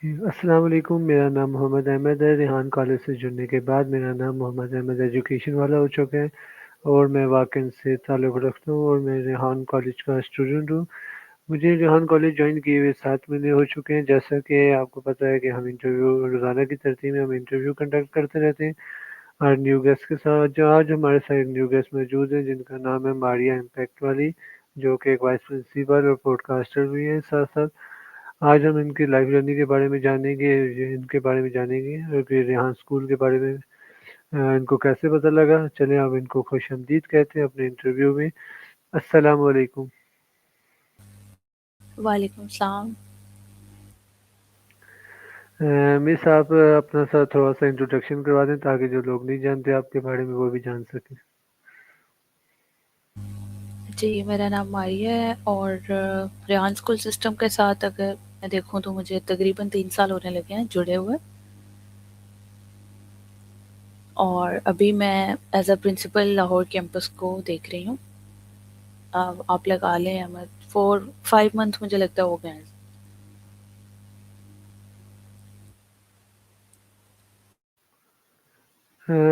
अस्सलाम वालेकुम, मेरा नाम मोहम्मद अहमद है। रेहान कॉलेज से जुड़ने के बाद मेरा नाम मोहम्मद अहमद एजुकेशन वाला हो चुका है और मैं वाकई से ताल्लुक़ रखता हूँ और मैं रेहान कॉलेज का स्टूडेंट हूँ। मुझे रेहान कॉलेज जॉइन किए हुए 7 महीने हो चुके हैं। जैसा कि आपको पता है कि हम इंटरव्यू रोज़ाना की तरतीब में हम इंटरव्यू कंडक्ट करते रहते हैं और न्यू गेस्ट के साथ। जो आज हमारे साथ एक न्यू गेस्ट मौजूद है जिनका नाम है मारिया इम्पैक्ट वाली, जो कि एक वाइस प्रिंसिपल और पॉडकास्टर भी हैं। साथ-साथ आज हम इनकी लाइफ जर्नी के बारे में जानेंगे, ये इनके बारे में जानेंगे और फिर रेहान स्कूल के बारे में इनको कैसे पता लगा। चलें अब इनको खुशामदीद कहते हैं अपने इंटरव्यू में। अस्सलाम वालेकुम। वालेकुम सलाम। मिस आप अपना सा थोड़ा-सा इंट्रोडक्शन करवा दें ताकि जो लोग नहीं जानते आपके बारे में वो भी जान सकें। जी, मेरा नाम मारिया है और रेहान स्कूल सिस्टम के साथ अगर मैं देखूँ तो मुझे तकरीबन 3 साल होने लगे हैं जुड़े हुए। और अभी मैं as a principal Lahore campus को देख रही हूँ। आप लगा लें अमद 4-5 मंथ मुझे लगता है हो गए हैं।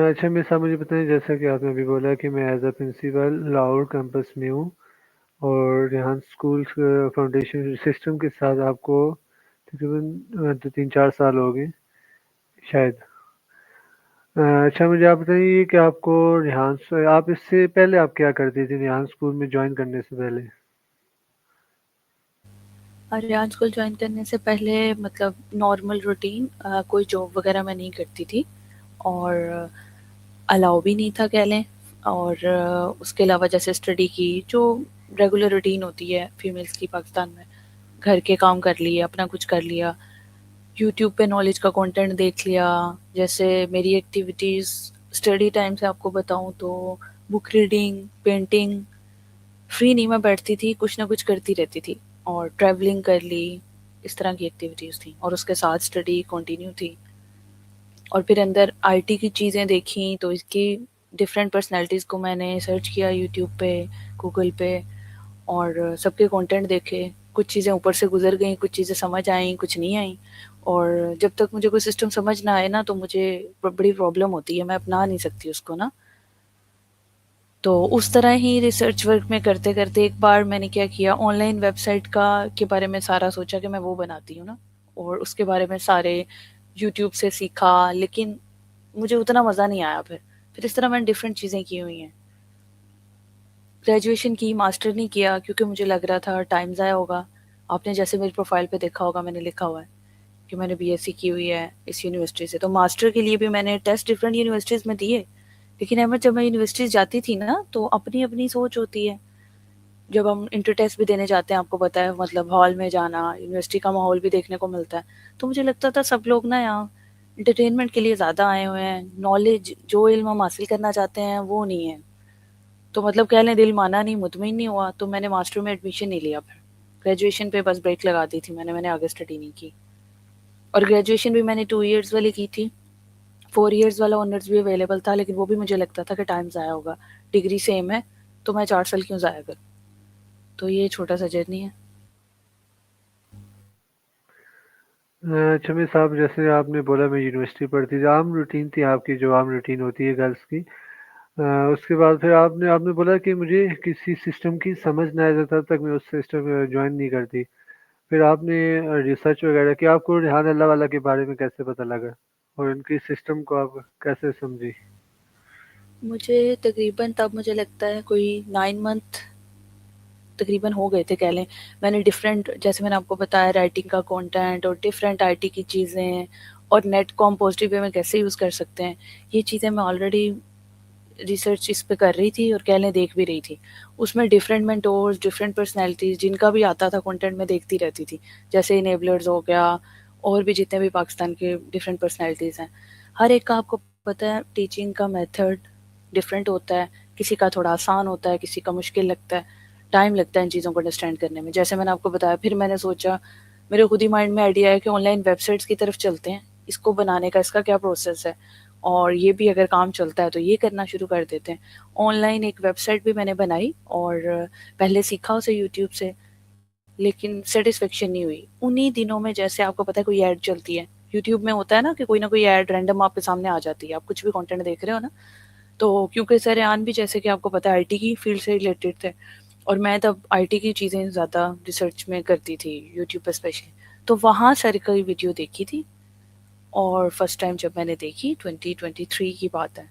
अच्छा मिस आप मुझे बताएँ, जैसा कि आपने अभी बोला कि मैं as a principal Lahore campus में हूँ और रेहान स्कूल फाउंडेशन सिस्टम के साथ आपको तकरीबन 3-4 साल हो गए शायद। अच्छा मुझे आप बताइए कि आपको रेहान से आप इससे पहले आप क्या करती थी रेहान स्कूल में जॉइन करने से पहले? और रेहान स्कूल जॉइन करने से पहले मतलब नॉर्मल रूटीन कोई जॉब वगैरह मैं नहीं करती थी और अलाउ भी नहीं था कह लें। और उसके अलावा जैसे स्टडी की जो रेगुलर रूटीन होती है फीमेल्स की पाकिस्तान में, घर के काम कर लिए, अपना कुछ कर लिया, यूट्यूब पे नॉलेज का कंटेंट देख लिया। जैसे मेरी एक्टिविटीज़ स्टडी टाइम से आपको बताऊँ तो बुक रीडिंग, पेंटिंग, फ्री नहीं मैं बैठती थी, कुछ ना कुछ करती रहती थी और ट्रैवलिंग कर ली, इस तरह की एक्टिविटीज़ थी और उसके साथ स्टडी कंटिन्यू थी। और फिर अंदर आईटी की चीज़ें देखी तो इसकी डिफरेंट पर्सनैलिटीज़ को मैंने सर्च किया यूट्यूब पे, गूगल पे और सबके कंटेंट देखे। कुछ चीज़ें ऊपर से गुज़र गईं, कुछ चीज़ें समझ आईं, कुछ नहीं आईं। और जब तक मुझे कोई सिस्टम समझ ना आए ना तो मुझे बड़ी प्रॉब्लम होती है, मैं अपना नहीं सकती उसको ना। तो उस तरह ही रिसर्च वर्क में करते-करते एक बार मैंने क्या किया, ऑनलाइन वेबसाइट का के बारे में सारा सोचा कि मैं वो बनाती हूँ ना और उसके बारे में सारे यूट्यूब से सीखा, लेकिन मुझे उतना मज़ा नहीं आया फिर। फिर इस तरह मैंने डिफरेंट चीज़ें की हुई हैं। ग्रेजुएशन की, मास्टर नहीं किया क्योंकि मुझे लग रहा था टाइम ज़ाया होगा। आपने जैसे मेरी प्रोफ़ाइल पे देखा होगा मैंने लिखा हुआ है कि मैंने बीएससी की हुई है इस यूनिवर्सिटी से। तो मास्टर के लिए भी मैंने टेस्ट डिफरेंट यूनिवर्सिटीज़ में दिए। लेकिन अहमद जब मैं यूनिवर्सिटीज़ जाती थी ना तो अपनी-अपनी सोच होती है। जब हम इंटर टेस्ट भी देने जाते हैं आपको पता है मतलब हॉल में जाना, यूनिवर्सिटी का माहौल भी देखने को मिलता है। तो मुझे लगता था सब लोग ना यहाँ एंटरटेनमेंट के लिए ज़्यादा आए हुए हैं, नॉलेज जो इल्म हम हासिल करना चाहते हैं वो नहीं है। तो मतलब कह लें दिल माना नहीं, मुतमईन नहीं हुआ तो मैंने मास्टर में एडमिशन नहीं लिया फिर। ग्रेजुएशन पे बस ब्रेक लगा दी थी मैंने आगे स्टडी नहीं की। और ग्रेजुएशन भी मैंने 2 इयर्स वाली की थी। 4 इयर्स वाला ऑनर्स भी अवेलेबल था लेकिन वो भी मुझे लगता था कि टाइम ज़ाया होगा। डिग्री सेम है तो मैं 4 साल क्यों ज़ाया करूँ? तो ये छोटा-सा जर्नी है। अच्छा मिस साहब, जैसे आपने बोला मैं यूनिवर्सिटी पढ़ती थी, आम रूटीन थी आपकी जो आम रूटीन होती है गर्ल्स की। उसके बाद फिर आपने आपने बोला कि मुझे किसी सिस्टम की समझ ना आए तब तक मैं उस सिस्टम में जॉइन नहीं करती। फिर आपने रिसर्च वगैरह किया, आपको रेहान अल्लाह वाला के बारे में कैसे पता लगा और उनकी सिस्टम को आप कैसे समझी? मुझे तकरीबन तब मुझे लगता है कोई 9 मंथ तकरीबन हो गए थे कह लें। मैंने डिफरेंट जैसे मैंने आपको बताया राइटिंग का कंटेंट और डिफरेंट आईटी की चीज़ें और नेट को हम पॉजिटिव वे में कैसे यूज़ कर सकते हैं, ये चीज़ें मैं ऑलरेडी रिसर्च इस पे कर रही थी और कह लें देख भी रही थी। उसमें डिफरेंट मेंटोर्स, डिफरेंट पर्सनैलिटीज़ जिनका भी आता था कंटेंट मैं देखती रहती थी। जैसे इनेबलर्स हो गया और भी जितने भी पाकिस्तान के डिफरेंट पर्सनैलिटीज़ हैं। हर एक का आपको पता है टीचिंग का मेथड डिफरेंट होता है। किसी का थोड़ा आसान होता है, किसी का मुश्किल लगता है। टाइम लगता है इन चीज़ों को अंडरस्टैंड करने में। जैसे मैंने आपको बताया फिर मैंने सोचा मेरे खुद ही माइंड में आइडिया है कि ऑनलाइन वेबसाइट्स की तरफ चलते हैं। इसको बनाने का इसका क्या प्रोसेस है और ये भी अगर काम चलता है तो ये करना शुरू कर देते हैं। ऑनलाइन एक वेबसाइट भी मैंने बनाई और पहले सीखा उसे यूट्यूब से। लेकिन सैटिस्फैक्शन नहीं हुई। उन्हीं दिनों में जैसे आपको पता है कोई ऐड चलती है, यूट्यूब में होता है ना कि कोई ना कोई ऐड रैंडम आपके सामने आ जाती है, आप कुछ भी कंटेंट देख रहे हो ना, तो क्योंकि सर रेहान भी जैसे कि आपको पता है आईटी की फील्ड से रिलेटेड थे और मैं तब आईटी की चीज़ें ज़्यादा रिसर्च में करती थी यूट्यूब पर स्पेशली, तो वहाँ सर की वीडियो देखी थी। और फर्स्ट टाइम जब मैंने देखी 2023 की बात है,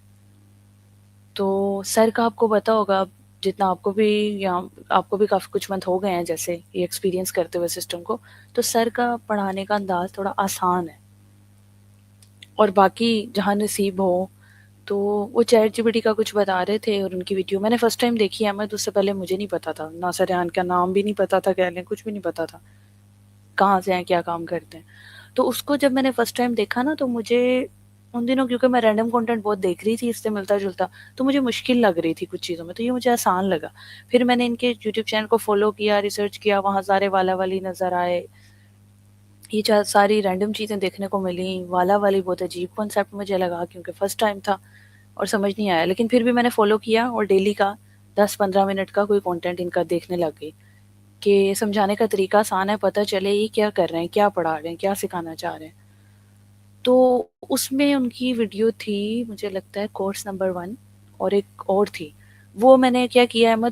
तो सर का आपको पता होगा, जितना आपको भी, या आपको भी काफ़ी कुछ मंथ हो गए हैं जैसे ये एक्सपीरियंस करते हुए सिस्टम को, तो सर का पढ़ाने का अंदाज थोड़ा आसान है। और बाकी जहाँ नसीब हो, तो वो चैट जीपीटी का कुछ बता रहे थे और उनकी वीडियो मैंने फर्स्ट टाइम देखी है। मैं तो उससे पहले मुझे नहीं पता था, ना सर रेहान का नाम भी नहीं पता था, कह लें कुछ भी नहीं पता था, कहाँ से हैं, क्या काम करते हैं। तो उसको जब मैंने फर्स्ट टाइम देखा ना, तो मुझे उन दिनों, क्योंकि मैं रैंडम कंटेंट बहुत देख रही थी इससे मिलता-जुलता, तो मुझे मुश्किल लग रही थी कुछ चीज़ों में, तो ये मुझे आसान लगा। फिर मैंने इनके यूट्यूब चैनल को फ़ॉलो किया, रिसर्च किया, वहाँ सारे वाला वाली नज़र आए। ये सारी रैंडम चीज़ें देखने को मिली। वाला वाली बहुत अजीब कॉन्सेप्ट मुझे लगा क्योंकि फर्स्ट टाइम था और समझ नहीं आया, लेकिन फिर भी मैंने फ़ॉलो किया और डेली का 10-15 मिनट का कोई कंटेंट इनका देखने लग गई कि समझाने का तरीका आसान है, पता चले ये क्या कर रहे हैं, क्या पढ़ा रहे हैं, क्या सिखाना चाह रहे हैं। तो उसमें उनकी वीडियो थी, मुझे लगता है कोर्स नंबर 1 और एक और थी। वो मैंने क्या किया है,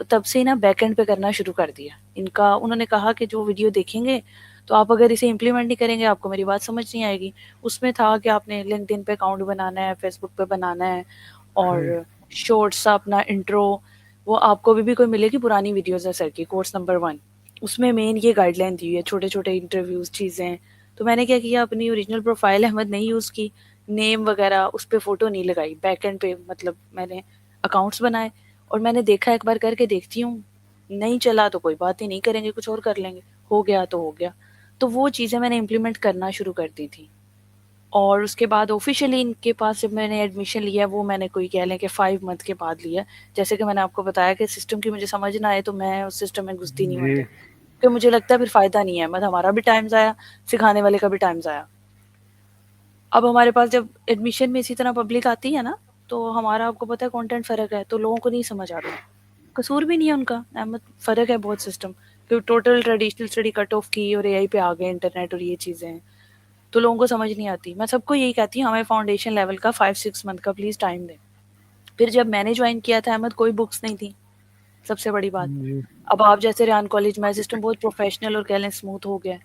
तब से ना बैकएंड पे करना शुरू कर दिया। इनका उन्होंने कहा कि जो वीडियो देखेंगे, तो आप अगर इसे इम्प्लीमेंट नहीं करेंगे, आपको मेरी बात समझ नहीं आएगी। उसमें था कि आपने लिंक्डइन पे अकाउंट बनाना है, फेसबुक पे बनाना है हाँ और शॉर्ट्स सा अपना इंट्रो, वो आपको अभी भी कोई मिलेगी पुरानी वीडियोज़ है सर की, कोर्स नंबर 1। उसमें मेन ये गाइडलाइन दी हुई है, छोटे-छोटे इंटरव्यूज़, चीज़ें। तो मैंने क्या किया, अपनी ओरिजिनल प्रोफाइल अहमद नहीं यूज़ की, नेम वगैरह उस पे फ़ोटो नहीं लगाई, बैकएंड पे मतलब मैंने अकाउंट्स बनाए और मैंने देखा एक बार करके देखती हूँ, नहीं चला तो कोई बात ही नहीं करेंगे, कुछ और कर लेंगे, हो गया तो हो गया। तो वो चीज़ें मैंने इम्प्लीमेंट करना शुरू कर दी थी। और उसके बाद ऑफ़िशियली इनके पास जब मैंने एडमिशन लिया, वो मैंने कोई कह लें कि 5 मंथ के बाद लिया। जैसे कि मैंने आपको बताया कि सिस्टम की मुझे समझ ना आए तो मैं उस सिस्टम में घुसती नहीं जी। वहाँ पे। क्योंकि मुझे लगता है फिर फ़ायदा नहीं है, मतलब हमारा भी टाइम ज़ाया, सिखाने वाले का भी टाइम ज़ाया। अब हमारे पास जब एडमिशन में इसी तरह पब्लिक आती है ना, तो हमारा आपको पता है कंटेंट फ़र्क है, तो लोगों को नहीं समझ आता। कसूर भी नहीं है उनका, अहमद फ़र्क है बहुत सिस्टम, क्योंकि total traditional study cut off की और एआई पे आ गए इंटरनेट और ये चीज़ें हैं, तो लोगों को समझ नहीं आती। मैं सबको यही कहती हूँ, हमें फाउंडेशन लेवल का 5-6 मंथ का प्लीज़ टाइम दें। फिर जब मैंने जॉइन किया था अहमद, कोई बुक्स नहीं थी, सबसे बड़ी बात। जी। अब आप जैसे रेहान कॉलेज में सिस्टम बहुत प्रोफेशनल और कह लें स्मूथ हो गया है।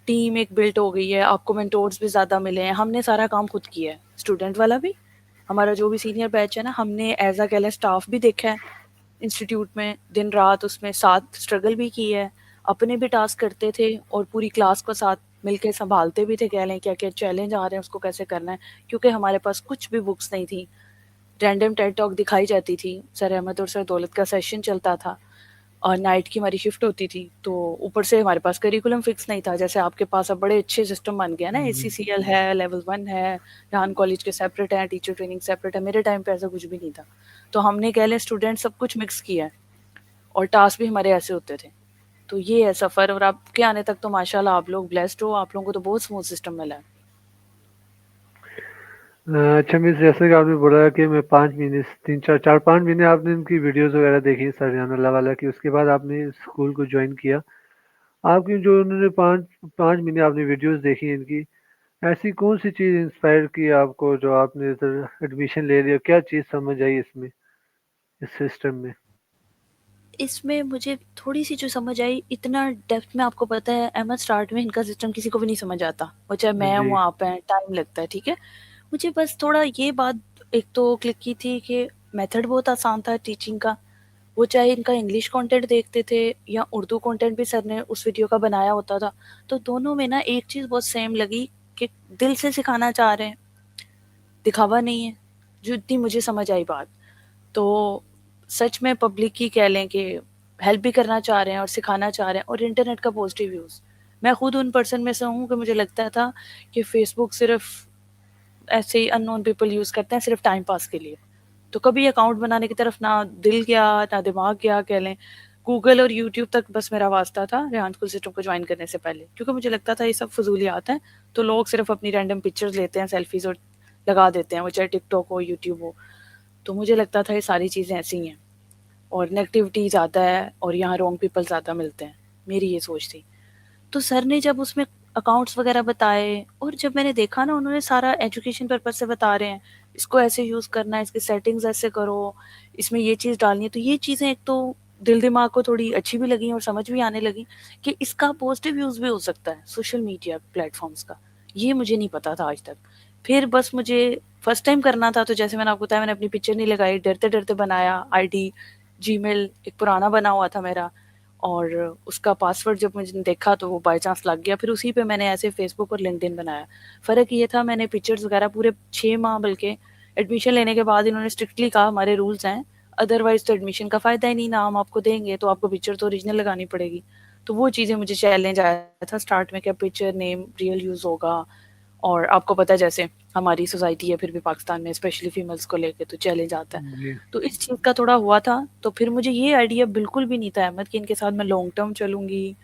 टीम एक बिल्ट हो गई है, आपको मेंटोर्स भी ज़्यादा मिले हैं, हमने सारा काम खुद किया है, स्टूडेंट वाला भी, हमारा जो भी सीनियर बैच है ना, हमने एज़ अ कह लें स्टाफ भी देखा है इंस्टीट्यूट में, दिन रात उसमें साथ स्ट्रगल भी की है, अपने भी टास्क करते थे और पूरी क्लास को साथ मिलके सँभालते भी थे, कह लें क्या-क्या चैलेंज आ रहे हैं उसको कैसे करना है, क्योंकि हमारे पास कुछ भी बुक्स नहीं थी। रैंडम टेड टॉक दिखाई जाती थी, सर अहमद और सर दौलत का सेशन चलता था और नाइट की हमारी शिफ्ट होती थी, तो ऊपर से हमारे पास करिकुलम फिक्स नहीं था। जैसे आपके पास अब बड़े अच्छे सिस्टम बन गया ना, जी। एचसीसीएल है, लेवल 1 है, रेहान कॉलेज के सेपरेट हैं, टीचर ट्रेनिंग सेपरेट है। मेरे टाइम पे ऐसा कुछ भी नहीं था। तो हमने कह लें स्टूडेंट सब कुछ मिक्स किया है और टास्क भी हमारे ऐसे होते थे। तो ये है सफ़र और आपके आने तक तो माशाल्लाह आप लोग ब्लेस्ड हो, आप लोगों को तो बहुत स्मूथ सिस्टम मिला है। अच्छा मिस, जैसे कि आपने बोला कि मैं 5 महीने 3 4 4 5 महीने आपने इनकी वीडियोस वगैरह देखी सरियाना वाला की, उसके बाद आपने स्कूल को ज्वाइन किया। आपकी जो उन्होंने 5 5 महीने आपने वीडियोस देखी इनकी, ऐसी कौन सी चीज़ इंस्पायर की आपको जो आपने इधर एडमिशन ले लिया? क्या चीज़ समझ आई इसमें, इस सिस्टम में? इसमें मुझे थोड़ी-सी जो समझ आई, इतना डेप्थ में आपको पता है अहमद, स्टार्ट में इनका सिस्टम किसी को भी नहीं समझ आता। वो चाहे मैं जी। हूँ, आप हैं, टाइम लगता है, ठीक है? मुझे बस थोड़ा ये बात एक तो क्लिक की थी कि मेथड बहुत आसान था टीचिंग का। वो चाहे इनका इंग्लिश कंटेंट देखते थे या उर्दू कंटेंट भी सर ने उस वीडियो का बनाया होता था, तो दोनों में ना एक चीज़ बहुत सेम लगी कि दिल से सिखाना चाह रहे हैं, दिखावा नहीं है, जो इतनी मुझे समझ आई बात। तो सच में पब्लिक की कह लें कि हेल्प भी करना चाह रहे हैं और सिखाना चाह रहे हैं और इंटरनेट का पॉजिटिव यूज़। मैं खुद उन पर्सन में से हूँ कि मुझे लगता था कि फेसबुक सिर्फ़ ऐसे ही अननोन पीपल यूज़ करते हैं सिर्फ़ टाइम पास के लिए। तो कभी अकाउंट बनाने की तरफ ना दिल गया, ना दिमाग गया कह लें। गूगल और यूट्यूब तक बस मेरा वास्ता था रेहान स्कूल सिस्टम को जॉइन करने से पहले। क्योंकि मुझे लगता था ये सब फ़िज़ूलियात हैं, तो लोग सिर्फ़ अपनी रैंडम पिक्चर्स लेते हैं, सेल्फ़ीज़ और लगा देते हैं, वो चाहे टिकटॉक हो, यूट्यूब हो। तो मुझे लगता था ये सारी चीज़ें ऐसी ही हैं और नेगेटिविटी ज़्यादा है और यहाँ रॉन्ग पीपल ज़्यादा मिलते हैं। मेरी ये सोच थी। तो सर ने जब उसमें अकाउंट्स वगैरह बताए और जब मैंने देखा ना उन्होंने सारा एजुकेशन पर्पज़ से बता रहे हैं, इसको ऐसे यूज़ करना है, इसकी सेटिंग्स ऐसे करो, इसमें ये चीज़ डालनी है, तो ये चीज़ें एक तो दिल-दिमाग को थोड़ी अच्छी भी लगी और समझ भी आने लगी कि इसका पॉज़िटिव यूज़ भी हो सकता है सोशल मीडिया प्लेटफ़ॉर्म्स का। ये मुझे नहीं पता था आज तक। फिर बस मुझे फर्स्ट टाइम करना था तो जैसे मैंने आपको बताया मैंने अपनी पिक्चर नहीं लगाई, डरते-डरते बनाया आईडी, जीमेल एक पुराना बना हुआ था मेरा और उसका पासवर्ड जब मुझे देखा तो वो बाय चांस लग गया, फिर उसी पे मैंने ऐसे फ़ेसबुक और लिंक्डइन बनाया। फ़र्क ये था मैंने पिक्चर्स वगैरह पूरे 6 माह बल्कि एडमिशन लेने के बाद इन्होंने स्ट्रिक्टली कहा हमारे रूल्स हैं, अदरवाइज़ तो एडमिशन का फ़ायदा ही नहीं, ना हम आपको देंगे तो आपको पिक्चर तो ओरिजिनल लगानी पड़ेगी। तो वो चीज़ें मुझे चैलेंज आया था स्टार्ट में, क्या पिक्चर नेम रियल यूज़ होगा और आपको पता है जैसे हमारी सोसाइटी है फिर भी पाकिस्तान में स्पेशली फीमेल्स को लेके तो चैलेंज आता है। जी। तो इस चीज़ का थोड़ा हुआ था, तो फिर मुझे ये आइडिया बिल्कुल भी नहीं था अहमद कि इनके साथ मैं लॉन्ग टर्म चलूँगी।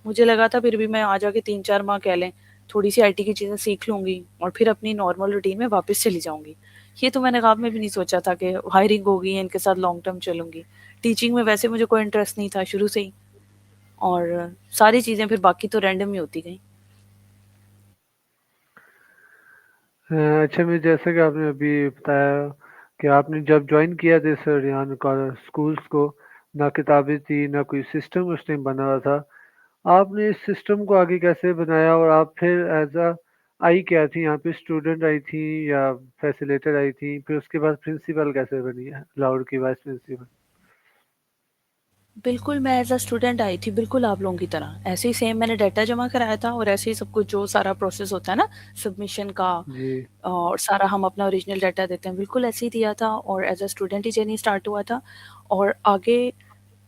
मुझे लगा था फिर भी मैं आ जाके 3-4 माह कह लें, थोड़ी-सी आईटी की चीज़ें सीख लूँगी और फिर अपनी नॉर्मल रूटीन में वापस चली जाऊँगी। ये तो मैंने ख्वाब में भी नहीं सोचा था कि हायरिंग होगी, इनके साथ लॉन्ग टर्म चलूँगी। टीचिंग में वैसे मुझे कोई इंटरेस्ट नहीं था शुरू से ही और सारी चीज़ें फिर बाकी तो रैंडम ही होती गईं। अच्छा, मैं जैसा कि आपने अभी बताया कि आपने जब ज्वाइन किया था सर यहाँ स्कूल्स को, ना किताबें थी ना कोई सिस्टम उस टाइम बना हुआ था। आपने इस सिस्टम को आगे कैसे बनाया और आप फिर एज अ आई क्या थी यहाँ पे, स्टूडेंट आई थी या फैसिलिटेटर आई थी, फिर उसके बाद प्रिंसिपल कैसे बनी है लाहौर की वाइस प्रिंसिपल? बिल्कुल, मैं एज़ अ स्टूडेंट आई थी, बिल्कुल आप लोगों की तरह। ऐसे ही सेम मैंने डाटा जमा कराया था और ऐसे ही सब कुछ जो सारा प्रोसेस होता है ना सबमिशन का जी। और सारा हम अपना ओरिजिनल डाटा देते हैं, बिल्कुल ऐसे ही दिया था और as a student he journey start हुआ था और आगे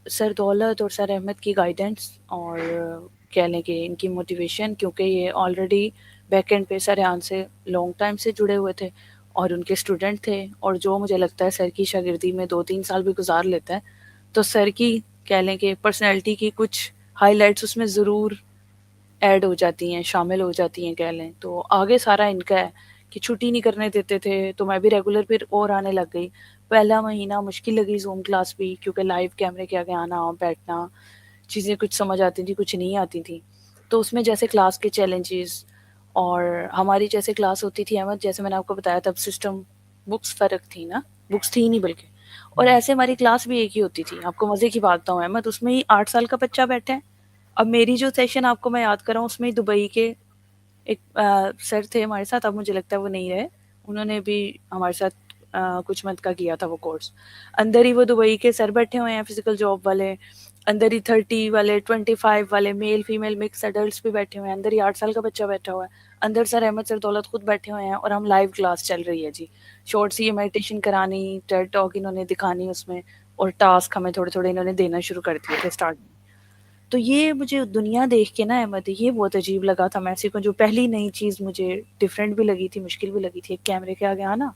सर दौलत और सर अहमद की गाइडेंस और कह लें कि इनकी मोटिवेशन क्योंकि ये ऑलरेडी बैक एंड पे सर रेहान से लॉन्ग टाइम से जुड़े हुए थे और उनके स्टूडेंट थे और जो मुझे लगता है सर की शागिर्दी में 2-3 साल भी गुज़ार लेता है, तो सर की कह लें कि पर्सनैलिटी की कुछ हाइलाइट्स उसमें ज़रूर ऐड हो जाती हैं, शामिल हो जाती हैं कह लें। तो आगे सारा इनका है कि छुट्टी नहीं करने देते थे, तो मैं भी रेगुलर फिर और आने लग गई। पहला महीना मुश्किल लगी ज़ूम क्लास भी क्योंकि लाइव कैमरे के आगे आना, बैठना, चीज़ें कुछ समझ आती थी, कुछ नहीं आती थी। तो उसमें जैसे क्लास के चैलेंजेस और हमारी जैसे क्लास होती थी अहमद, जैसे मैंने आपको बताया तब सिस्टम बुक्स फ़र्क थी ना, बुक्स थी ही नहीं बल्कि और ऐसे हमारी क्लास भी एक ही होती थी। आपको मज़े की बात बताऊँ अहमद, उसमें ही 8 साल का बच्चा बैठा है। अब मेरी जो सेशन आपको मैं याद कर रहा हूँ उसमें दुबई के एक सर थे हमारे साथ, अब मुझे लगता है वो नहीं रहे। उन्होंने भी हमारे साथ कुछ मंथ का किया था वो कोर्स। अंदर ही वो दुबई के सर बैठे हुए हैं फिज़िकल जॉब वाले, अंदर ही 30 वाले, 25 वाले, मेल फीमेल मिक्स एडल्ट्स भी बैठे हुए हैं, अंदर ही 8 साल का बच्चा बैठा हुआ है। अंदर सर अहमद, सर दौलत खुद बैठे हुए हैं और हम लाइव क्लास चल रही है जी। शॉर्ट सी ये मेडिटेशन करानी, टेड टॉक इन्होंने दिखानी उसमें और टास्क हमें थोड़े-थोड़े इन्होंने देना शुरू कर दिए थे स्टार्ट में। तो ये मुझे दुनिया देख के ना अहमद ये बहुत अजीब लगा था मैक्सिको, जो पहली नई चीज़ मुझे डिफरेंट भी लगी थी, मुश्किल भी लगी थी, एक कैमरे के आगे आना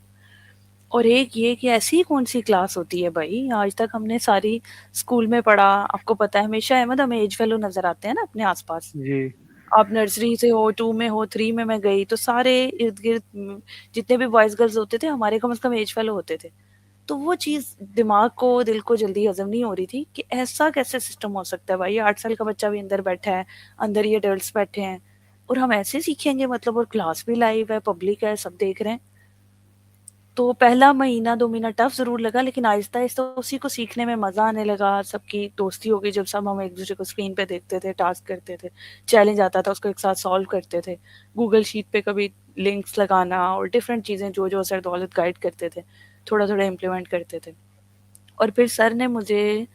और एक ये कि ऐसी कौन-सी क्लास होती है भई, आज तक हमने सारी स्कूल में पढ़ा, आपको पता है हमेशा अहमद हमें एज फेलो नज़र आते हैं ना अपने आस-पास। जी। आप नर्सरी से हो, 2 में हो, 3 में मैं गई तो सारे इर्द-गिर्द जितने भी बॉयज़ गर्ल्स होते थे हमारे कम से कम एज फेलो होते थे। तो वो चीज़ दिमाग को, दिल को जल्दी हज़म नहीं हो रही थी कि ऐसा कैसे सिस्टम हो सकता है भाई, 8 साल का बच्चा भी अंदर बैठा है, अंदर ही एडल्ट्स बैठे हैं और हम ऐसे सीखेंगे मतलब और क्लास भी लाइव है, पब्लिक है, सब देख रहे हैं। तो पहला महीना 2 महीना टफ ज़रूर लगा लेकिन आहिस्ता-आहिस्ता उसी को सीखने में मज़ा आने लगा, सबकी दोस्ती हो गई जब सब हम एक-दूसरे को स्क्रीन पे देखते थे, टास्क करते थे, चैलेंज आता था उसको एक साथ सॉल्व करते थे। गूगल शीट पे कभी लिंक्स लगाना और डिफरेंट चीज़ें जो-जो सर दौलत गाइड करते थे, थोड़ा-थोड़ा इम्प्लीमेंट करते थे। और फिर सर ने मुझे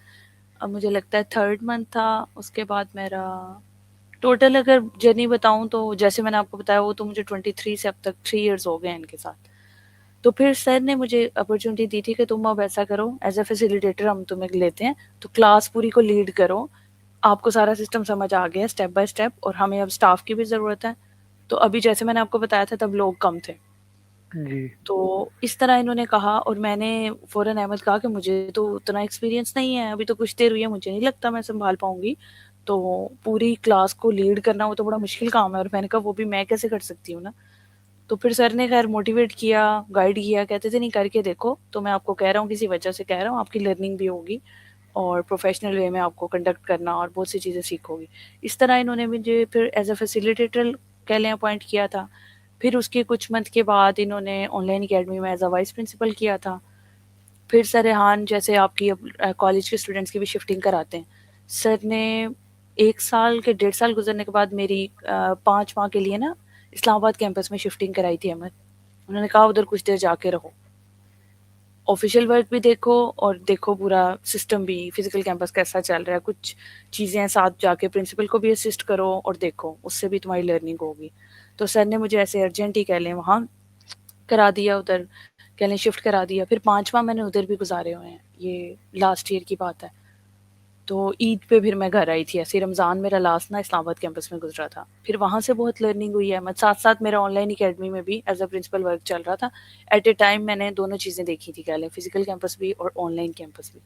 मुझे लगता है 3rd मंथ था, उसके बाद मेरा टोटल अगर जर्नी बताऊँ तो जैसे मैंने आपको बताया वो तो मुझे 23 से अब तक 3 इयर्स हो गए हैं इनके साथ। तो फिर सर ने मुझे अपॉर्च्युनिटी दी थी कि तुम अब ऐसा करो एज़ अ फैसिलिटेटर हम तुम्हें लेते हैं, तो क्लास पूरी को लीड करो। आपको सारा सिस्टम समझ आ गया है स्टेप बाय स्टेप और हमें अब स्टाफ की भी ज़रूरत है। तो अभी जैसे मैंने आपको बताया था तब लोग कम थे। जी। तो इस तरह इन्होंने कहा और मैंने फ़ौरन अहमद कहा कि मुझे तो उतना एक्सपीरियंस नहीं है, अभी तो कुछ देर हुई है, मुझे नहीं लगता मैं सँभाल पाऊँगी। तो पूरी क्लास को लीड करना वो तो बड़ा मुश्किल काम है और मैंने कहा वो भी मैं कैसे कर सकती हूँ ना। तो फिर सर ने ख़ैर मोटिवेट किया, गाइड किया, कहते थे नहीं करके देखो, तो मैं आपको कह रहा हूँ किसी वजह से कह रहा हूँ, आपकी लर्निंग भी होगी और प्रोफ़ेशनल वे में आपको कंडक्ट करना और बहुत सी चीज़ें सीखोगे। इस तरह इन्होंने मुझे फिर एज़ अ फैसिलिटेटर कह लें अपॉइंट किया था। फिर उसके कुछ मंथ के बाद इन्होंने ऑनलाइन अकेडमी में एज़ अ वाइस प्रिंसिपल किया था। फिर सर रेहान जैसे आपकी अब कॉलेज के स्टूडेंट्स की भी शिफ्टिंग कराते हैं। सर ने 1 साल के 1.5 साल गुज़रने के बाद मेरी 5 माह के लिए ना इस्लामाबाद कैंपस में शिफ्टिंग कराई थी अहमद। उन्होंने कहा उधर कुछ देर जाके रहो। ऑफ़िशियल वर्क भी देखो और देखो पूरा सिस्टम भी, फिज़िकल कैंपस कैसा चल रहा है, कुछ चीज़ें साथ जाके प्रिंसिपल को भी असिस्ट करो और देखो, उससे भी तुम्हारी लर्निंग होगी। तो सर ने मुझे ऐसे अर्जेंट ही कह लें वहाँ करा दिया उधर, कह लें शिफ्ट करा दिया। फिर 5 माह मैंने उधर भी गुज़ारे हुए हैं, ये लास्ट ईयर की बात है। तो ईद पे फिर मैं घर आई थी, ऐसे रमज़ान मेरा लास्ट ना इस्लामाबाद कैंपस में गुज़रा था। फिर वहाँ से बहुत लर्निंग हुई है, साथ-साथ मेरा ऑनलाइन अकेडमी में भी एज़ अ प्रिंसिपल वर्क चल रहा था। एट अ टाइम मैंने दोनों चीज़ें देखी थी, कह लें फिज़िकल कैंपस भी और ऑनलाइन कैंपस भी।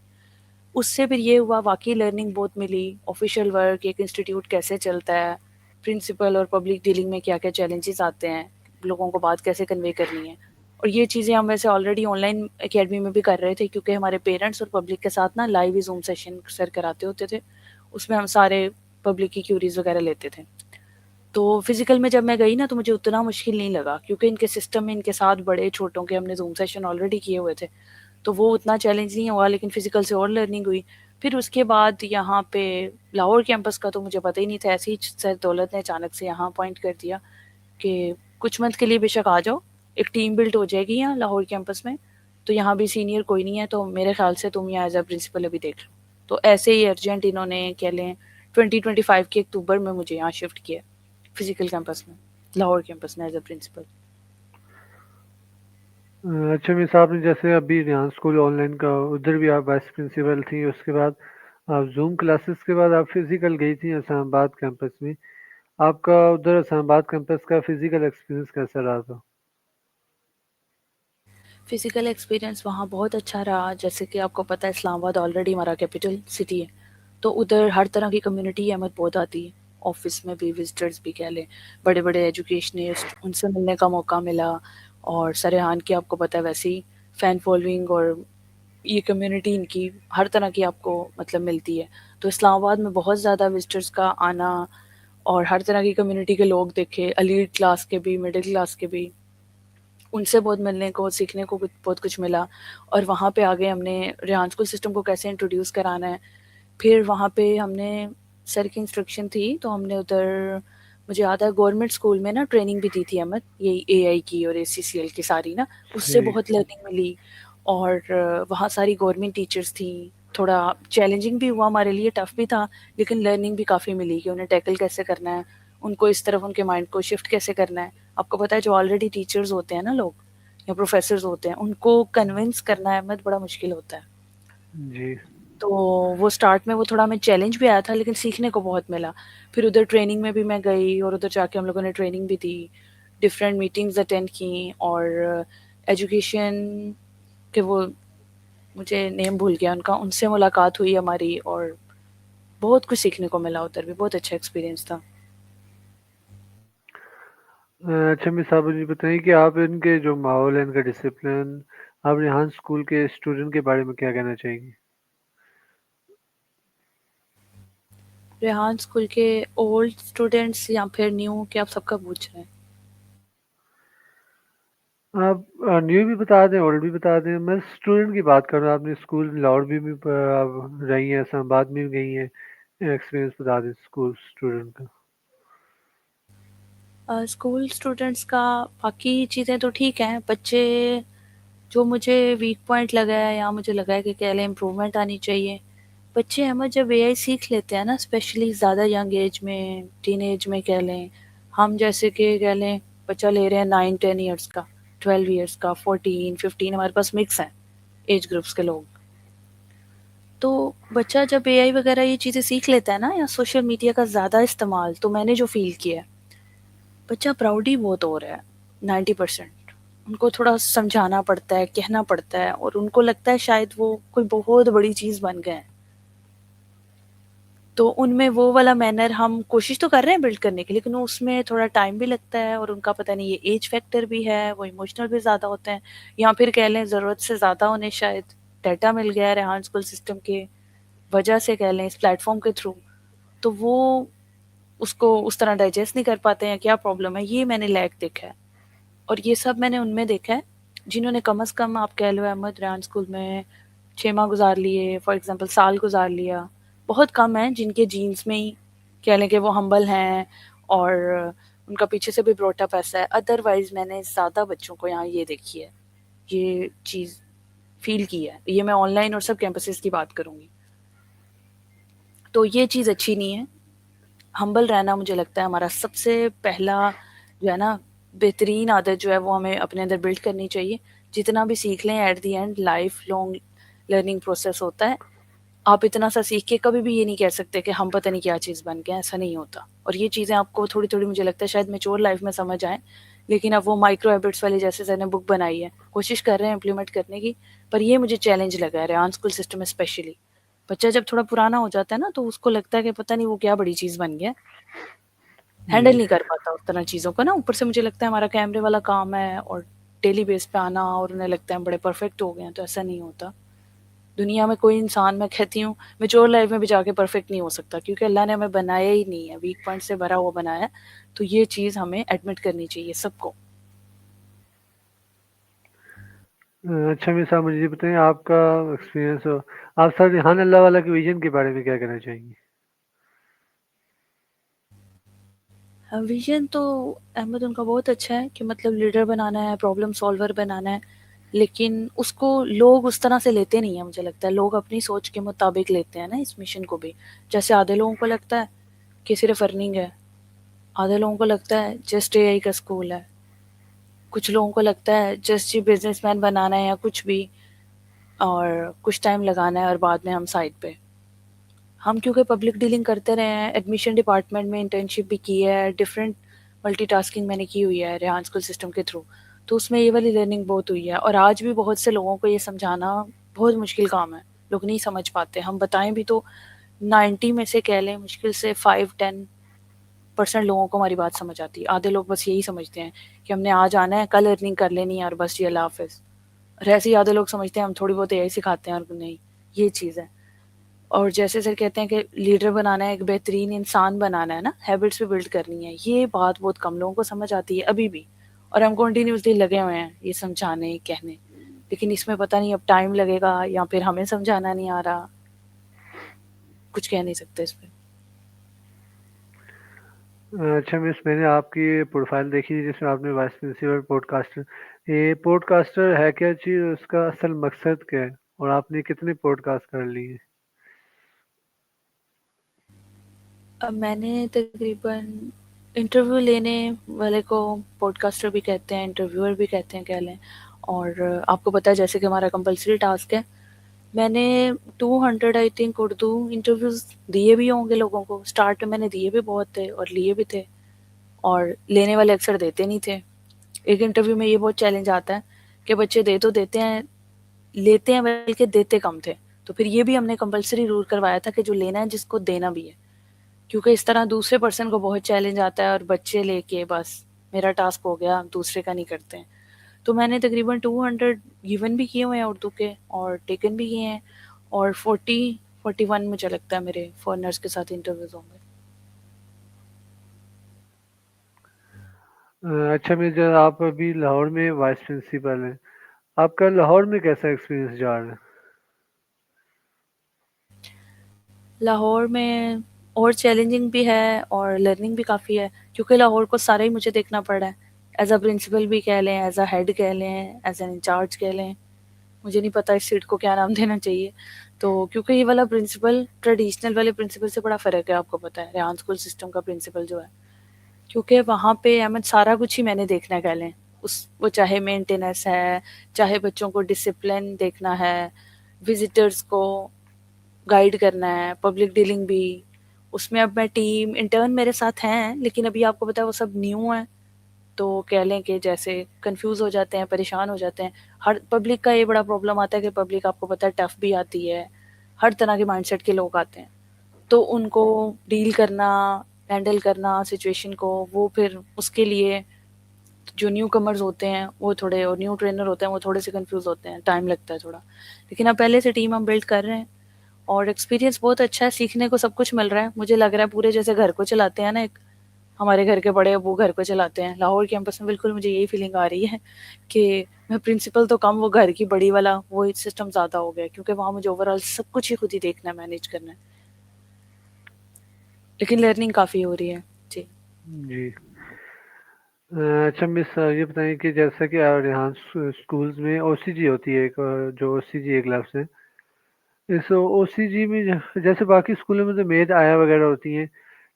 उससे फिर ये हुआ वाक़ई लर्निंग बहुत मिली, ऑफ़िशियल वर्क, एक इंस्टीट्यूट कैसे चलता है, प्रिंसिपल और पब्लिक डीलिंग में क्या-क्या चैलेंजेस आते हैं, लोगों को बात कैसे कन्वे करनी है। और ये चीज़ें हम वैसे ऑलरेडी ऑनलाइन अकेडमी में भी कर रहे थे क्योंकि हमारे पेरेंट्स और पब्लिक के साथ ना लाइव ही ज़ूम सेशन सर कराते होते थे। उसमें हम सारे पब्लिक की क्यूरीज़ वगैरह लेते थे। तो फिज़िकल में जब मैं गई ना तो मुझे उतना मुश्किल नहीं लगा क्योंकि इनके सिस्टम में इनके साथ बड़े-छोटों के हमने ज़ूम सेशन ऑलरेडी किए हुए थे। तो वो उतना चैलेंज नहीं हुआ लेकिन फिज़िकल से और लर्निंग हुई। फिर उसके बाद यहाँ पे लाहौर कैंपस का तो मुझे पता ही नहीं था, ऐसे ही सर दौलत ने अचानक से यहाँ अपॉइंट कर दिया कि कुछ मंथ के लिए बेशक आ जाओ, एक टीम बिल्ड हो जाएगी यहाँ लाहौर कैंपस में, तो यहाँ भी सीनियर कोई नहीं है तो मेरे ख़्याल से तुम यहाँ एज़ अ प्रिंसिपल अभी देख लो। तो ऐसे ही अर्जेंट इन्होंने कह लें 2025 के अक्टूबर में मुझे यहाँ शिफ्ट किया, फिज़िकल कैंपस में, लाहौर कैंपस में एज़ अ प्रिंसिपल। अच्छा मिस, आपने जैसे अभी रेहान स्कूल ऑनलाइन का, उधर भी आप वाइस प्रिंसिपल थी, उसके बाद आप जूम क्लासेस के बाद आप फिजिकल गई थी इस्लामाबाद कैंपस में। आपका उधर इस्लामाबाद कैंपस का फिजिकल एक्सपीरियंस कैसा रहा था? फ़िज़िकल एक्सपीरियंस वहाँ बहुत अच्छा रहा, जैसे कि आपको पता है इस्लामाबाद ऑलरेडी हमारा कैपिटल सिटी है, तो उधर हर तरह की कम्युनिटी अहमद बहुत आती है। ऑफ़िस में भी विज़िटर्स भी कह लें, बड़े-बड़े एजुकेशनिस्ट उनसे मिलने का मौका मिला और सरेहान की आपको पता है वैसे ही फ़ैन फ़ॉलोइंग और ये कम्युनिटी इनकी हर तरह की आपको मतलब मिलती है। तो इस्लामाबाद में बहुत ज़्यादा विज़िटर्स का आना और हर तरह की कम्युनिटी के लोग देखे, एलीट क्लास के भी, मिडल क्लास के भी। उनसे बहुत मिलने को, सीखने को कुछ बहुत कुछ मिला और वहाँ पे आगे हमने रेहान स्कूल सिस्टम को कैसे इंट्रोड्यूस कराना है। फिर वहाँ पे हमने सर की इंस्ट्रक्शन थी तो हमने उधर मुझे याद है गवर्नमेंट स्कूल में ना ट्रेनिंग भी दी थी अहमद, यही एआई की और एसीसीएल की सारी ना, उससे सही। बहुत लर्निंग मिली और वहाँ सारी गवर्नमेंट टीचर्स थी। थोड़ा चैलेंजिंग भी हुआ हमारे लिए, टफ़ भी था, लेकिन लर्निंग भी काफ़ी मिली कि उन्हें टैकल कैसे करना है, उनको इस तरफ उनके माइंड को शिफ्ट कैसे करना है। आपको पता है जो ऑलरेडी टीचर्स होते हैं ना लोग या प्रोफ़ेसर्स होते हैं, उनको कन्विंस करना अहमद बड़ा मुश्किल होता है। जी। तो वो स्टार्ट में वो थोड़ा हमें चैलेंज भी आया था लेकिन सीखने को बहुत मिला। फिर उधर ट्रेनिंग में भी मैं गई और उधर जाके हम लोगों ने ट्रेनिंग भी दी, डिफरेंट मीटिंग्स अटेंड की और एजुकेशन के वो मुझे नेम भूल गया उनका, उनसे मुलाकात हुई हमारी और बहुत कुछ सीखने को मिला उधर भी, बहुत अच्छा एक्सपीरियंस था। अच्छा मिस, आप मुझे बताइए कि आप इनके जो माहौल है, इनका डिसिप्लिन, आप रेहान स्कूल के स्टूडेंट के बारे में क्या कहना चाहेंगी? रेहान स्कूल के ओल्ड स्टूडेंट्स या फिर न्यू क्या आप सबका पूछ रहे हैं? आप न्यू भी बता दें, ओल्ड भी बता दें। मैं स्टूडेंट की बात कर रहा हूँ। आपने स्कूल लाहौर भी आप रही हैं, इस्लामाबाद में भी गई हैं, एक्सपीरियंस बता दें स्कूल स्टूडेंट का। स्कूल स्टूडेंट्स का बाकी चीज़ें तो ठीक हैं, बच्चे जो मुझे वीक पॉइंट लगा है या मुझे लगा है कि कह लें इम्प्रूवमेंट आनी चाहिए, बच्चे हमें जब एआई सीख लेते हैं ना स्पेशली ज़्यादा यंग एज में, टीन एज में कह लें, हम जैसे कि कह लें बच्चा ले रहे हैं 9-10 इयर्स का, 12 इयर्स का, 14-15 हमारे पास मिक्स हैं एज ग्रुप्स के लोग। तो बच्चा जब एआई वगैरह ये चीज़ें सीख लेता है ना या सोशल मीडिया का ज़्यादा इस्तेमाल, तो मैंने जो फ़ील किया है, बच्चा प्राउड ही बहुत हो रहा है 90%। उनको थोड़ा समझाना पड़ता है, कहना पड़ता है और उनको लगता है शायद वो कोई बहुत बड़ी चीज़ बन गए हैं। तो उनमें वो वाला मैनर हम कोशिश तो कर रहे हैं बिल्ड करने की, लेकिन उसमें थोड़ा टाइम भी लगता है और उनका पता नहीं ये एज फैक्टर भी है, वो इमोशनल भी ज़्यादा होते हैं या फिर कह लें ज़रूरत से ज़्यादा उन्हें शायद डाटा मिल गया है रेहान स्कूल सिस्टम के वजह से कह लें, इस प्लेटफ़ॉर्म के थ्रू, तो वो उसको उस तरह डाइजेस्ट नहीं कर पाते हैं, क्या प्रॉब्लम है, ये मैंने लैक देखा है। और ये सब मैंने उनमें देखा है जिन्होंने कम से कम आप कह लो अहमद रेहान स्कूल में 6 माह गुज़ार लिए, फॉर एग्ज़ाम्पल साल गुज़ार लिया। बहुत कम हैं जिनके जीन्स में ही कह लें कि वो हम्बल हैं और उनका पीछे से भी ब्रॉट अप ऐसा है। अदरवाइज़ मैंने ज़्यादा बच्चों को यहाँ ये देखी है, ये चीज़ फ़ील की है। ये मैं ऑनलाइन और सब कैंपसेस की बात करूँगी। तो ये चीज़ अच्छी नहीं है। हम्बल रहना मुझे लगता है हमारा सबसे पहला जो है ना बेहतरीन आदत जो है वो हमें अपने अंदर बिल्ड करनी चाहिए। जितना भी सीख लें at the end life long learning process होता है। आप इतना सा सीख के कभी भी ये नहीं कह सकते कि हम पता नहीं क्या चीज़ बन गए, ऐसा नहीं होता। और ये चीज़ें आपको थोड़ी-थोड़ी मुझे लगता है शायद मैच्योर लाइफ में समझ आएँ। लेकिन अब वो माइक्रो हैबिट्स वाली जैसे सर ने बुक बनाई है, कोशिश कर रहे हैं इम्प्लीमेंट करने की, पर ये मुझे चैलेंज लगा है रेहान स्कूल सिस्टम में स्पेशली। बच्चा जब थोड़ा पुराना हो जाता है ना तो उसको लगता है कि पता नहीं वो क्या बड़ी चीज़ बन गया। हैंडल जी। नहीं कर पाता उस तरह चीज़ों को ना। ऊपर से मुझे लगता है हमारा कैमरे वाला काम है और डेली बेस पे आना और उन्हें लगता है हम बड़े परफेक्ट हो गए हैं, तो ऐसा नहीं होता। दुनिया में कोई इंसान मैं कहती हूँ मैच्योर लाइफ में भी जाके परफेक्ट नहीं हो सकता क्योंकि अल्लाह ने हमें बनाया ही नहीं है, वीक पॉइंट से भरा हुआ बनाया है। तो ये चीज़ हमें एडमिट करनी चाहिए सबको। अच्छा मेरे साहब मुझे ये बताइए आपका एक्सपीरियंस हो, आप सर रिहान अल्लाह वाला के विजन के बारे में क्या कहना चाहेंगे? विज़न तो अहमद उनका बहुत अच्छा है कि मतलब लीडर बनाना है, प्रॉब्लम सॉल्वर बनाना है, लेकिन उसको लोग उस तरह से लेते नहीं हैं मुझे लगता है। लोग अपनी सोच के मुताबिक लेते हैं ना इस मिशन को भी। जैसे आधे लोगों को लगता है कि सिर्फ़ अर्निंग है, आधे लोगों को लगता है जस्ट एआई का स्कूल है, कुछ लोगों को लगता है जस्ट ये बिज़नेसमैन बनाना है या कुछ भी और कुछ टाइम लगाना है और बाद में हम साइड पे। हम क्योंकि पब्लिक डीलिंग करते रहे हैं, एडमिशन डिपार्टमेंट में इंटर्नशिप भी की है, डिफरेंट मल्टीटास्किंग मैंने की हुई है रेहान स्कूल सिस्टम के थ्रू, तो उसमें ये वाली लर्निंग बहुत हुई है। और आज भी बहुत से लोगों को ये समझाना बहुत मुश्किल काम है, लोग नहीं समझ पाते। हम बताएं भी तो 90 में से कह लें मुश्किल से 5-10% लोगों को हमारी बात समझ आती है। आधे लोग बस यही समझते हैं कि हमने आज आना है, कल अर्निंग कर लेनी है और बस ये अल्लाह हाफिज़। और ऐसे ही आधे लोग समझते हैं हम थोड़ी बहुत यही सिखाते हैं और नहीं, ये चीज़ है। और जैसे सर कहते हैं कि लीडर बनाना है, एक बेहतरीन इंसान बनाना है ना, हैबिट्स भी बिल्ड करनी है, ये बात बहुत कम लोगों को समझ आती है अभी भी। और हम कंटिन्यूसली लगे हुए हैं ये समझाने कहने, लेकिन इसमें पता नहीं अब टाइम लगेगा या फिर हमें समझाना नहीं आ रहा, कुछ कह नहीं सकते इस पर। अच्छा मिस मैंने आपकी प्रोफाइल देखी जिसमें आपने वाइस प्रिंसिपल पॉडकास्टर, ये पॉडकास्टर है क्या चीज़, उसका असल मकसद क्या है और आपने कितने पॉडकास्ट कर लिए? अब मैंने तकरीबन इंटरव्यू लेने वाले को पॉडकास्टर भी कहते हैं, इंटरव्यूअर भी कहते हैं कह लें। और आपको पता है जैसे कि हमारा कंपलसरी टास्क है, मैंने 200 आई थिंक उर्दू इंटरव्यूज़ दिए भी होंगे लोगों को। स्टार्ट में मैंने दिए भी बहुत थे और लिए भी थे, और लेने वाले अक्सर देते नहीं थे। एक इंटरव्यू में ये बहुत चैलेंज आता है कि बच्चे दे तो देते हैं, लेते हैं बल्कि देते कम थे। तो फिर ये भी हमने कंपल्सरी रूल करवाया था कि जो लेना है जिसको देना भी है, क्योंकि इस तरह दूसरे पर्सन को बहुत चैलेंज आता है और बच्चे लेके बस मेरा टास्क हो गया, दूसरे का नहीं करते हैं। तो मैंने तकरीबन 200 गिवन भी किए हुए हैं उर्दू के और टेकन भी किए हैं, और 40-41 मुझे लगता है मेरे फॉरेनर्स के साथ इंटरव्यूज होंगे। अच्छा मिस जब आप अभी लाहौर में वाइस प्रिंसिपल हैं, आपका लाहौर में कैसा एक्सपीरियंस जा रहा है? लाहौर में और चैलेंजिंग भी है और लर्निंग भी काफ़ी है, क्योंकि लाहौर को सारा ही मुझे देखना पड़ा है। एज अ प्रिंसिपल भी कह लें, एज अ हेड कह लें, एज एन इंचार्ज कह लें, मुझे नहीं पता इस सीट को क्या नाम देना चाहिए। तो क्योंकि ये वाला प्रिंसिपल ट्रेडिशनल वाले प्रिंसिपल से बड़ा फ़र्क है, आपको पता है रेहान स्कूल सिस्टम का प्रिंसिपल जो है, क्योंकि वहाँ पे अहमद सारा कुछ ही मैंने देखना है कह लें। उस वो चाहे मेंटेनेंस है, चाहे बच्चों को डिसिप्लिन देखना है, विजिटर्स को गाइड करना है, पब्लिक डीलिंग भी। उसमें अब मैं टीम इंटर्न मेरे साथ हैं, लेकिन अभी आपको पता है वो सब न्यू हैं, तो कह लें कि जैसे कंफ्यूज हो जाते हैं, परेशान हो जाते हैं। हर पब्लिक का ये बड़ा प्रॉब्लम आता है कि पब्लिक आपको पता है टफ भी आती है, हर तरह के माइंडसेट के लोग आते हैं, तो उनको डील करना, हैंडल करना सिचुएशन को, वो फिर उसके लिए जो न्यू कमर्स होते हैं वो थोड़े, और न्यू ट्रेनर होते हैं वो थोड़े से कंफ्यूज होते हैं, टाइम लगता है थोड़ा। लेकिन अब पहले से टीम हम बिल्ड कर रहे हैं और एक्सपीरियंस बहुत अच्छा है, सीखने को सब कुछ मिल रहा है। मुझे लग रहा है पूरे जैसे घर को चलाते हैं ना, एक हमारे घर के बड़े अबू घर को चलाते हैं, लाहौर कैंपस में बिल्कुल मुझे यही फीलिंग आ रही है कि मैं प्रिंसिपल तो कम, वो घर की बड़ी वाला वो सिस्टम ज़्यादा हो गया, क्योंकि वहाँ मुझे ओवरऑल सब कुछ ही खुद ही देखना है, मैनेज करना है। लेकिन लर्निंग काफ़ी हो रही है। जी। जी। अच्छा मिस, ये बताएं कि जैसा कि यहाँ स्कूल्स में ओसीजी होती है एक, जो ओसीजी एक लफ्ज़ है, इस ओसीजी में जैसे बाकी स्कूलों में तो मेड आया वगैरह होती हैं,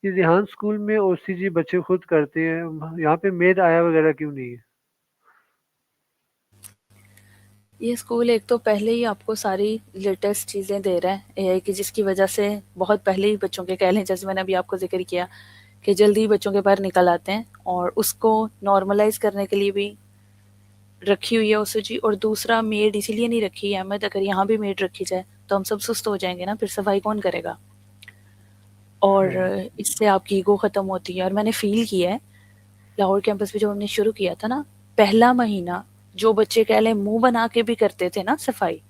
ये रिहान स्कूल में ओसीजी बच्चे खुद करते हैं, यहाँ पे मेड आया वगैरह क्यों नहीं है? ये स्कूल एक तो पहले ही आपको सारी लेटेस्ट चीज़ें दे रहा है एआई की, जिसकी वजह से बहुत पहले ही बच्चों के कह लें, जैसे मैंने अभी आपको जिक्र किया कि जल्दी ही बच्चों के बाहर निकल आते हैं, और उसको नॉर्मलाइज करने के लिए भी रखी हुई है ओसीजी। और दूसरा, मेड इसीलिए नहीं रखी है अहमद, अगर यहाँ भी मेड रखी जाए तो हम सब सुस्त हो जाएंगे ना, फिर सफाई कौन करेगा। और हाँ इससे आपकी ईगो खत्म होती है। और मैंने फील किया है लाहौर कैंपस में जब हमने शुरू किया था ना, पहला महीना जो बच्चे कह लें मुंह बना के भी करते थे ना सफाई,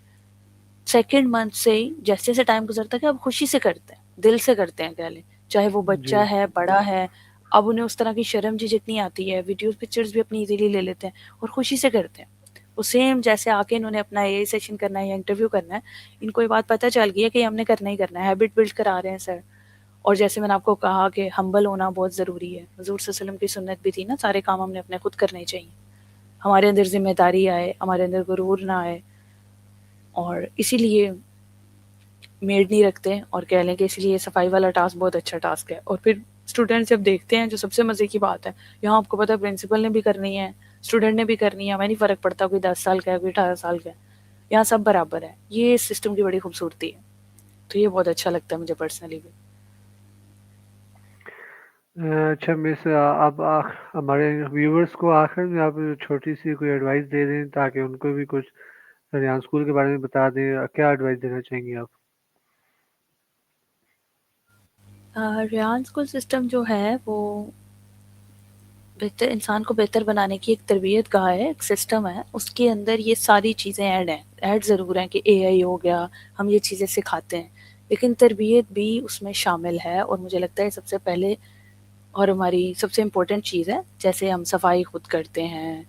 सेकेंड मंथ से ही जैसे जैसे टाइम गुजरता है अब खुशी से करते हैं, दिल से करते हैं कह लें, चाहे वो जी। बच्चा है बड़ा है। अब उन्हें उस तरह की शर्म झिझक नहीं आती है, वीडियोस पिक्चर्स भी अपनी इजीली ले लेते हैं और खुशी से करते हैं। वो सेम जैसे आके इन्होंने अपना ए सेशन करना है या इंटरव्यू करना है, इनको ये बात पता चल गई है कि हमने करना ही करना है, हैबिट बिल्ड करा रहे हैं सर। और जैसे मैंने आपको कहा कि हम्बल होना बहुत ज़रूरी है, हजूर सल्लल्लाहु अलैहि वसल्लम की सुन्नत भी थी ना, सारे काम हमने अपने खुद करने चाहिए, हमारे अंदर जिम्मेदारी आए, हमारे अंदर गुरूर ना आए। और इसीलिए मेड नहीं रखते, और कह लें कि इसलिए सफाई वाला टास्क बहुत अच्छा टास्क है। और फिर स्टूडेंट जब देखते हैं, जो सबसे मज़े की बात है, यहाँ आपको पता है प्रिंसिपल ने भी करनी है, स्टूडेंट ने भी करनी है, हमें नहीं फ़र्क पड़ता कोई 10 साल का है कोई 18 साल का है, यहाँ सब बराबर है। ये इस सिस्टम की बड़ी खूबसूरती है। तो ये बहुत अच्छा लगता है मुझे पर्सनली भी। अच्छा मिस, अब हमारे व्यूवर्स को आखिर में आप छोटी सी कोई एडवाइस दे दें ताकि उनको भी कुछ रिहान स्कूल के बारे में बता दें, क्या एडवाइस देना चाहेंगे आप? रेहान स्कूल सिस्टम जो है वो बेहतर इंसान को बेहतर बनाने की एक तरबियत गाह है, एक सिस्टम है, उसके अंदर ये सारी चीज़ें ऐड हैं। ऐड ज़रूर हैं कि एआई हो गया, हम ये चीज़ें सिखाते हैं, लेकिन तरबियत भी उसमें शामिल है। और मुझे लगता है सबसे पहले और हमारी सबसे इम्पोर्टेंट चीज़ है, जैसे हम सफाई खुद करते हैं,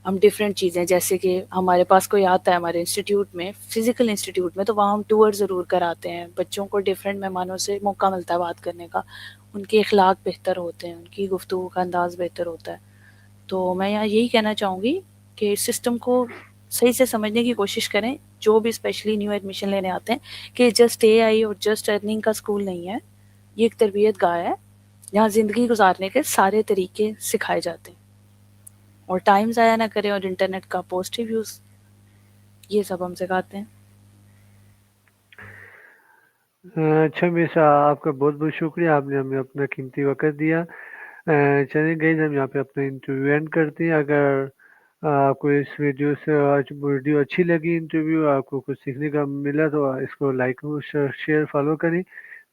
हम डिफरेंट चीज़ें, जैसे कि हमारे पास कोई आता है हमारे इंस्टीट्यूट में, फिजिकल इंस्टीट्यूट में, तो वहाँ हम टूर ज़रूर कराते हैं, बच्चों को डिफरेंट मेहमानों से मौका मिलता है बात करने का, उनके अखलाक बेहतर होते हैं, उनकी गुफ्तगू का अंदाज़ बेहतर होता है। तो मैं यहाँ यही कहना चाहूँगी कि इस सिस्टम को सही से समझने की कोशिश करें, जो भी स्पेशली न्यू एडमिशन लेने आते हैं, कि जस्ट एआई और जस्ट अर्निंग का स्कूल नहीं है, ये एक तरबियत गाह है, यहाँ ज़िंदगी गुजारने के सारे तरीके सिखाए जाते हैं। और टाइम ज़ाया ना करें, और इंटरनेट का पॉजिटिव यूज़, ये सब हम सिखाते हैं। अच्छा मिस, आपका बहुत बहुत शुक्रिया, आपने हमें अपना कीमती वक्त दिया। चलिए गाइस, हम यहाँ पे अपना इंटरव्यू एंड करते हैं। अगर आपको इस वीडियो से आज वीडियो अच्छी लगी, इंटरव्यू आपको कुछ सीखने का मिला, तो इसको लाइक शेयर फॉलो करें।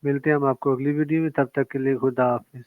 मिलते हैं हम आपको अगली वीडियो में, तब तक के लिए खुदा हाफिज।